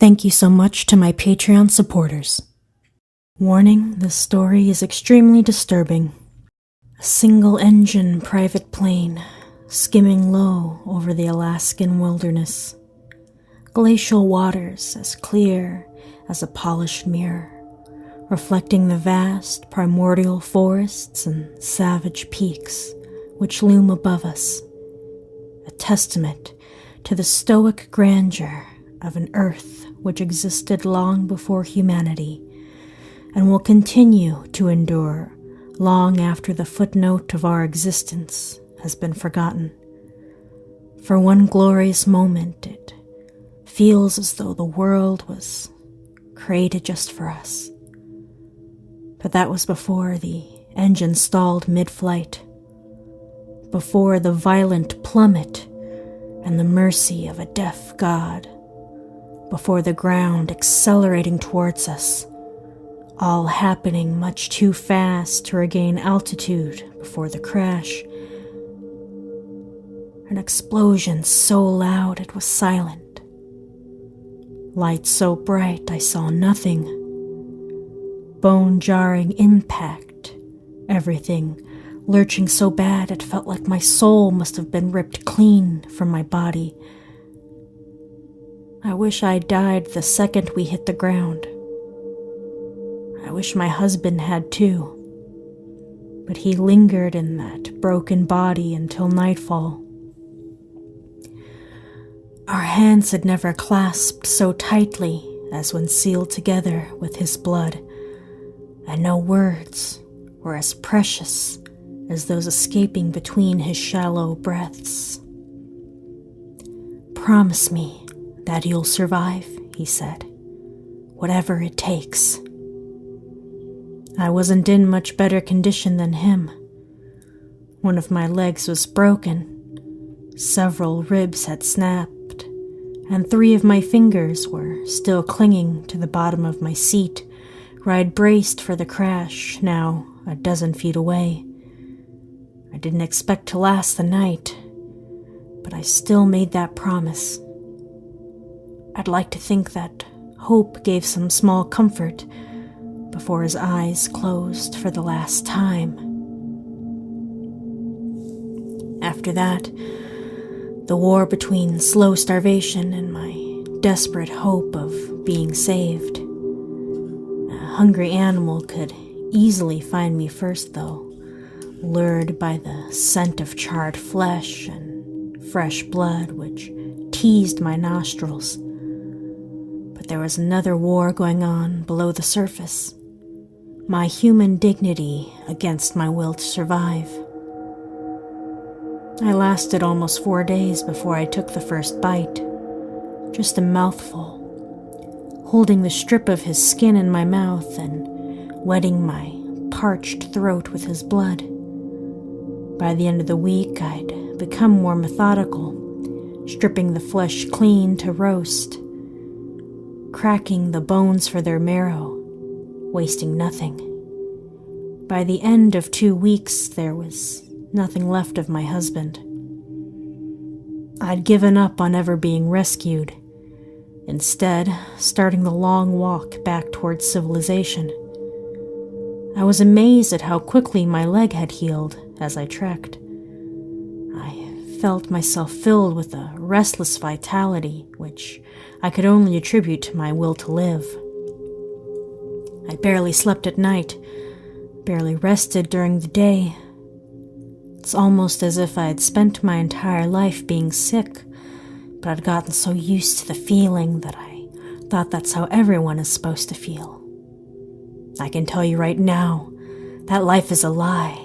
Thank you so much to my Patreon supporters. Warning, this story is extremely disturbing. A single-engine private plane skimming low over the Alaskan wilderness. Glacial waters as clear as a polished mirror, reflecting the vast primordial forests and savage peaks which loom above us. A testament to the stoic grandeur of an earth which existed long before humanity and will continue to endure long after the footnote of our existence has been forgotten. For one glorious moment, it feels as though the world was created just for us. But that was before the engine stalled mid-flight, before the violent plummet and the mercy of a deaf God, before the ground accelerating towards us, all happening much too fast to regain altitude before the crash. An explosion so loud it was silent. Light so bright I saw nothing. Bone-jarring impact. Everything lurching so bad it felt like my soul must have been ripped clean from my body. I wish I died the second we hit the ground. I wish my husband had too. But he lingered in that broken body until nightfall. Our hands had never clasped so tightly as when sealed together with his blood, and no words were as precious as those escaping between his shallow breaths. "Promise me that you'll survive," he said, "whatever it takes." I wasn't in much better condition than him. One of my legs was broken, several ribs had snapped, and 3 of my fingers were still clinging to the bottom of my seat, where I'd braced for the crash, now a dozen feet away. I didn't expect to last the night, but I still made that promise. I'd like to think that hope gave some small comfort before his eyes closed for the last time. After that, the war between slow starvation and my desperate hope of being saved. A hungry animal could easily find me first, though, lured by the scent of charred flesh and fresh blood which teased my nostrils. But there was another war going on below the surface. My human dignity against my will to survive. I lasted almost 4 days before I took the first bite. Just a mouthful, holding the strip of his skin in my mouth and wetting my parched throat with his blood. By the end of the week, I'd become more methodical, stripping the flesh clean to roast, cracking the bones for their marrow, wasting nothing. By the end of 2 weeks, there was nothing left of my husband. I'd given up on ever being rescued, instead starting the long walk back towards civilization. I was amazed at how quickly my leg had healed as I trekked. I felt myself filled with a restless vitality, which I could only attribute to my will to live. I barely slept at night, barely rested during the day. It's almost as if I had spent my entire life being sick, but I'd gotten so used to the feeling that I thought that's how everyone is supposed to feel. I can tell you right now, that life is a lie.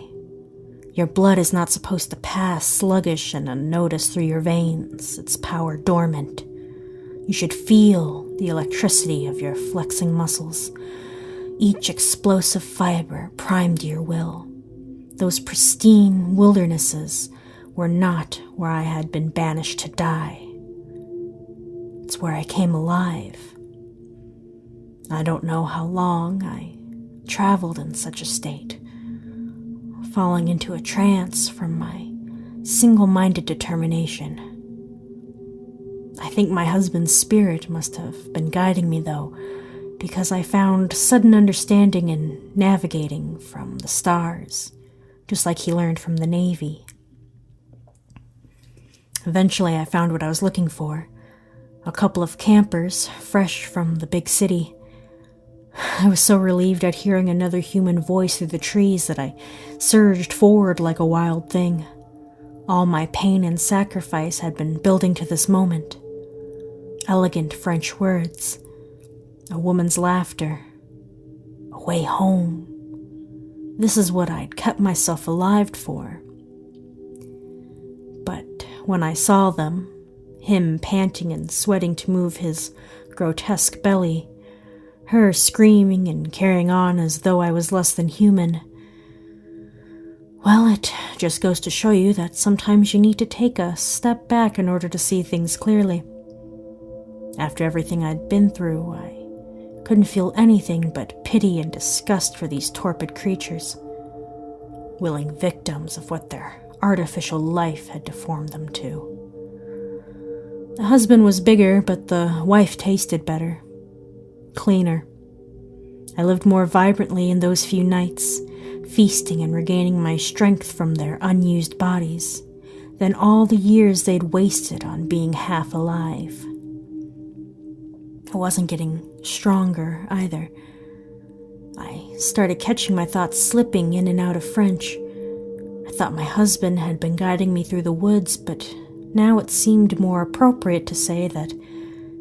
Your blood is not supposed to pass sluggish and unnoticed through your veins, its power dormant. You should feel the electricity of your flexing muscles. Each explosive fiber primed your will. Those pristine wildernesses were not where I had been banished to die. It's where I came alive. I don't know how long I traveled in such a state, falling into a trance from my single-minded determination. I think my husband's spirit must have been guiding me, though, because I found sudden understanding in navigating from the stars, just like he learned from the Navy. Eventually, I found what I was looking for. A couple of campers, fresh from the big city. I was so relieved at hearing another human voice through the trees that I surged forward like a wild thing. All my pain and sacrifice had been building to this moment. Elegant French words, a woman's laughter, a way home. This is what I'd kept myself alive for. But when I saw them, him panting and sweating to move his grotesque belly, her screaming and carrying on as though I was less than human, well, it just goes to show you that sometimes you need to take a step back in order to see things clearly. After everything I'd been through, I couldn't feel anything but pity and disgust for these torpid creatures, willing victims of what their artificial life had deformed them to. The husband was bigger, but the wife tasted better, cleaner. I lived more vibrantly in those few nights, feasting and regaining my strength from their unused bodies, than all the years they'd wasted on being half alive. I wasn't getting stronger either. I started catching my thoughts slipping in and out of French. I thought my husband had been guiding me through the woods, but now it seemed more appropriate to say that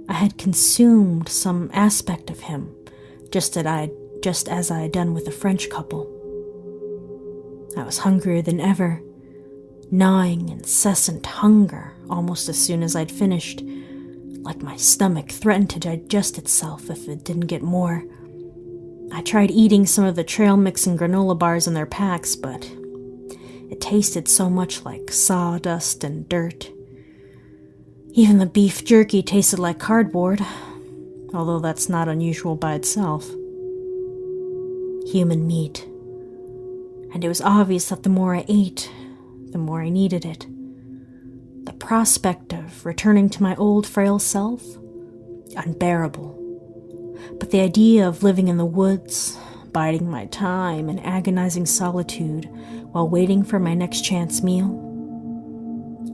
I had consumed some aspect of him, just as I had done with the French couple. I was hungrier than ever, gnawing incessant hunger almost as soon as I'd finished, like my stomach threatened to digest itself if it didn't get more. I tried eating some of the trail mix and granola bars in their packs, but it tasted so much like sawdust and dirt. Even the beef jerky tasted like cardboard, although that's not unusual by itself. Human meat. And it was obvious that the more I ate, the more I needed it. The prospect of returning to my old frail self? Unbearable. But the idea of living in the woods, biding my time in agonizing solitude while waiting for my next chance meal?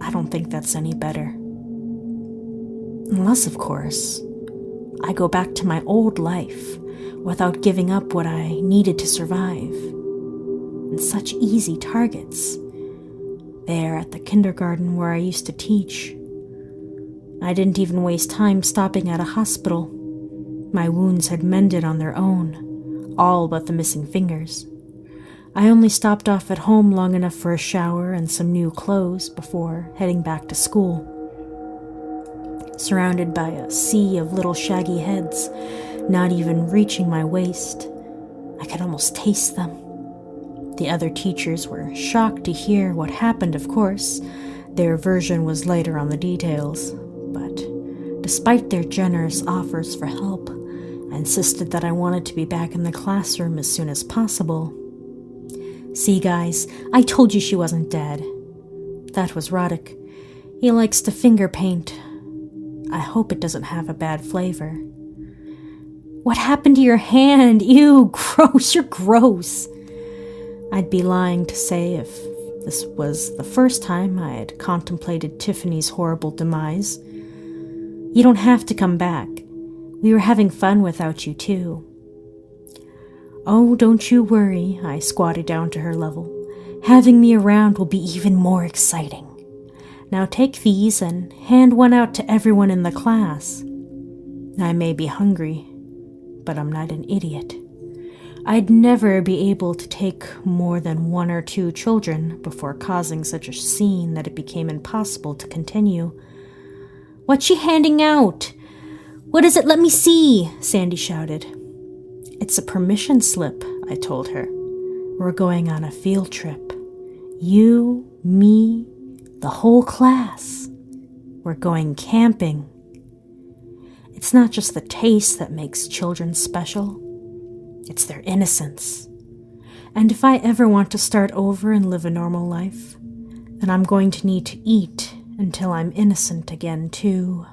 I don't think that's any better. Unless, of course, I go back to my old life without giving up what I needed to survive. And such easy targets. There at the kindergarten where I used to teach. I didn't even waste time stopping at a hospital. My wounds had mended on their own, all but the missing fingers. I only stopped off at home long enough for a shower and some new clothes before heading back to school. Surrounded by a sea of little shaggy heads, not even reaching my waist, I could almost taste them. The other teachers were shocked to hear what happened, of course. Their version was lighter on the details, but despite their generous offers for help, I insisted that I wanted to be back in the classroom as soon as possible. See, guys, I told you she wasn't dead. That was Roddick. He likes to finger paint. I hope it doesn't have a bad flavor. What happened to your hand? Ew, gross, you're gross. I'd be lying to say if this was the first time I had contemplated Tiffany's horrible demise. You don't have to come back. We were having fun without you, too. Oh, don't you worry, I squatted down to her level. Having me around will be even more exciting. Now take these and hand one out to everyone in the class. I may be hungry, but I'm not an idiot. I'd never be able to take more than 1 or 2 children before causing such a scene that it became impossible to continue. What's she handing out? What is it? Let me see, Sandy shouted. It's a permission slip, I told her. We're going on a field trip. You, me, the whole class. We're going camping. It's not just the taste that makes children special. It's their innocence. And if I ever want to start over and live a normal life, then I'm going to need to eat until I'm innocent again, too.